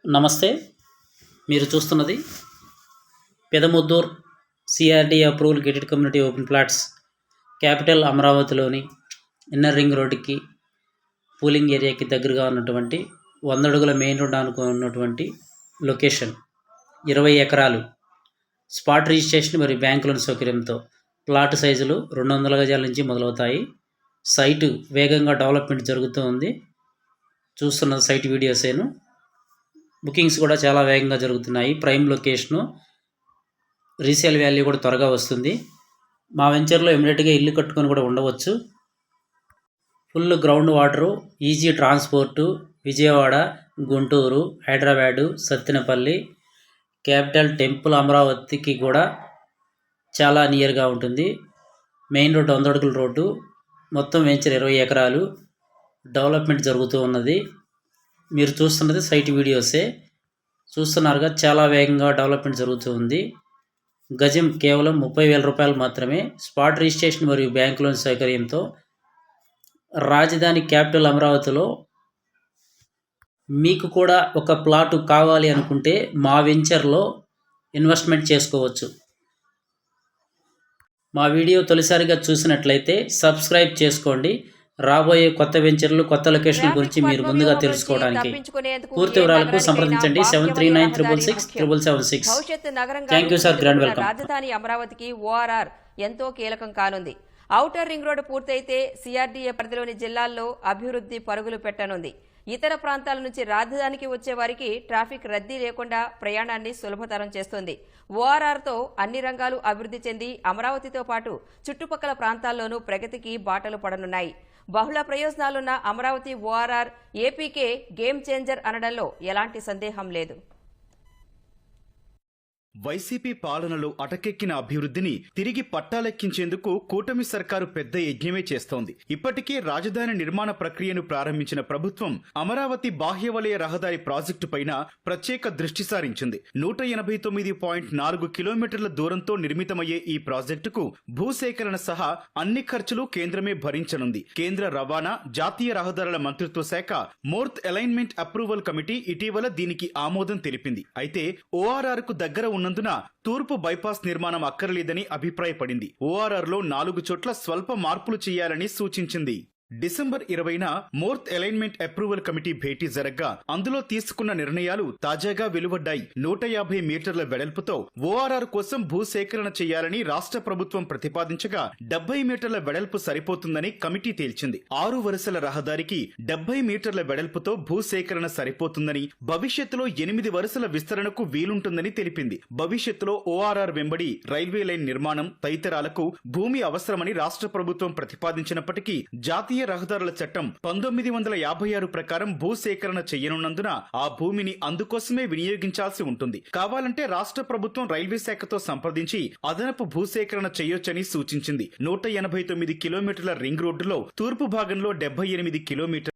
నమస్తే. మీరు చూస్తున్నది Pedamuddur CRD approval gated community open plots capital అమరావతిలోని ఇన్నర్ రింగ్ రోడ్డుకి పూలింగ్ ఏరియాకి దగ్గరగా ఉన్నటువంటి 100 అడుగుల మెయిన్ రోడ్ ఆనుకొని ఉన్నటువంటి లొకేషన్. 20 ఎకరాలు స్పాట్ రిజిస్ట్రేషన్ మరియు బ్యాంక్ లోన్ సౌకర్యంతో ప్లాట్ సైజులు 200 గజాల నుంచి మొదలవుతాయి. సైటు వేగంగా డెవలప్మెంట్ జరుగుతూ ఉంది. చూస్తున్న సైట్ వీడియోసేను. బుకింగ్స్ కూడా చాలా వేగంగా జరుగుతున్నాయి. ప్రైమ్ లొకేషను, రీసేల్ వాల్యూ కూడా త్వరగా వస్తుంది. మా వెంచర్లో ఇమీడియట్గా ఇల్లు కట్టుకొని కూడా ఉండవచ్చు. Full ground water, easy transport, Vijayawada, Guntur, Hyderabad, Sattenapalli, capital temple అమరావతికి కూడా చాలా నియర్గా ఉంటుంది. మెయిన్ రోడ్డు 100 అడుగుల రోడ్డు. మొత్తం వెంచర్ 20 ఎకరాలు డెవలప్మెంట్ జరుగుతూ ఉన్నది. మీరు చూస్తున్నది సైట్ వీడియోసే. చూస్తున్నారుగా, చాలా వేగంగా డెవలప్మెంట్ జరుగుతూ ఉంది. గజం కేవలం 30,000 రూపాయలు మాత్రమే. స్పాట్ రిజిస్ట్రేషన్ మరియు బ్యాంక్ లోన్ సౌకర్యంతో రాజధాని క్యాపిటల్ అమరావతిలో మీకు కూడా ఒక ప్లాటు కావాలి అనుకుంటే మా వెంచర్లో ఇన్వెస్ట్మెంట్ చేసుకోవచ్చు. మా వీడియో తొలిసారిగా చూసినట్లయితే సబ్స్క్రైబ్ చేసుకోండి. రాబోయే కొత్త వెంచర్లు, కొత్త లొకేషన్ గురించి మీరు ముందుగా తెలుసుకోవడానికి పూర్తి వివరాలకు సంప్రదించండి 7396667776. Thank you sir. Grand welcome. రాజధాని అమరావతికి ఓఆర్ఆర్ ఎంతో కీలకం కానుంది. ఔటర్ రింగ్ రోడ్డు పూర్తయితే సిఆర్డీఏ పరిధిలోని జిల్లాల్లో అభివృద్ధి పరుగులు పెట్టనుంది. ఇతర ప్రాంతాల నుంచి రాజధానికి వచ్చే వారికి ట్రాఫిక్ రద్దీ లేకుండా ప్రయాణాన్ని సులభతరం చేస్తుంది. ఓఆర్ఆర్తో అన్ని రంగాలు అభివృద్ధి చెంది అమరావతితో పాటు చుట్టుపక్కల ప్రాంతాల్లోనూ ప్రగతికి బాటలు పడనున్నాయి. బహుళ ప్రయోజనాలున్న అమరావతి ఓఆర్ఆర్ ఏపీకే గేమ్ చేంజర్ అనడంలో ఎలాంటి సందేహం లేదు. వైసీపీ పాలనలో అటకెక్కిన అభివృద్ధిని తిరిగి పట్టాలెక్కించేందుకు కూటమి సర్కారు పెద్ద యజ్ఞమే చేస్తోంది. ఇప్పటికే రాజధాని నిర్మాణ ప్రక్రియను ప్రారంభించిన ప్రభుత్వం అమరావతి బాహ్యవలయ రహదారి ప్రాజెక్టు పైన ప్రత్యేక దృష్టి సారించింది. 189.4 కిలోమీటర్ల దూరంతో నిర్మితమయ్యే ఈ ప్రాజెక్టుకు భూసేకరణ సహా అన్ని ఖర్చులు కేంద్రమే భరించనుంది. కేంద్ర రవాణా, జాతీయ రహదారుల మంత్రిత్వ శాఖ మోర్త్ అలైన్మెంట్ అప్రూవల్ కమిటీ ఇటీవల దీనికి ఆమోదం తెలిపింది. అయితే ఓఆర్ఆర్ కు దగ్గర ఉన్నందున తూర్పు బైపాస్ నిర్మాణం అక్కర్లేదని అభిప్రాయపడింది. ఓఆర్ఆర్ లో 4 చోట్ల స్వల్ప మార్పులు చేయాలని సూచించింది. డిసెంబర్ 20న మోర్త్ అలైన్మెంట్ అప్రూవల్ కమిటీ భేటీ జరగ్గా అందులో తీసుకున్న నిర్ణయాలు తాజాగా వెలువడ్డాయి. 150 మీటర్ల వెడల్పుతో ఓఆర్ఆర్ కోసం భూసేకరణ చేయాలని రాష్ట్ర ప్రభుత్వం ప్రతిపాదించగా 70 మీటర్ల వెడల్పు సరిపోతుందని కమిటీ తేల్చింది. 6 వరుసల రహదారికి 70 మీటర్ల వెడల్పుతో భూసేకరణ సరిపోతుందని, భవిష్యత్తులో 8 వరుసల విస్తరణకు వీలుంటుందని తెలిపింది. భవిష్యత్తులో ఓఆర్ఆర్ వెంబడి రైల్వే లైన్ నిర్మాణం తదితరాలకు భూమి అవసరమని రాష్ట్ర ప్రభుత్వం ప్రతిపాదించినప్పటికీ జాతీయ రహదారుల చట్టం 1956 ప్రకారం భూసేకరణ చేయనున్నందున ఆ భూమిని అందుకోసమే వినియోగించాల్సి ఉంటుంది. కావాలంటే రాష్ట్ర ప్రభుత్వం రైల్వే శాఖతో సంప్రదించి అదనపు భూసేకరణ చేయొచ్చని సూచించింది. 189 కిలోమీటర్ల రింగ్ రోడ్డులో తూర్పు భాగంలో 78 కిలోమీటర్ల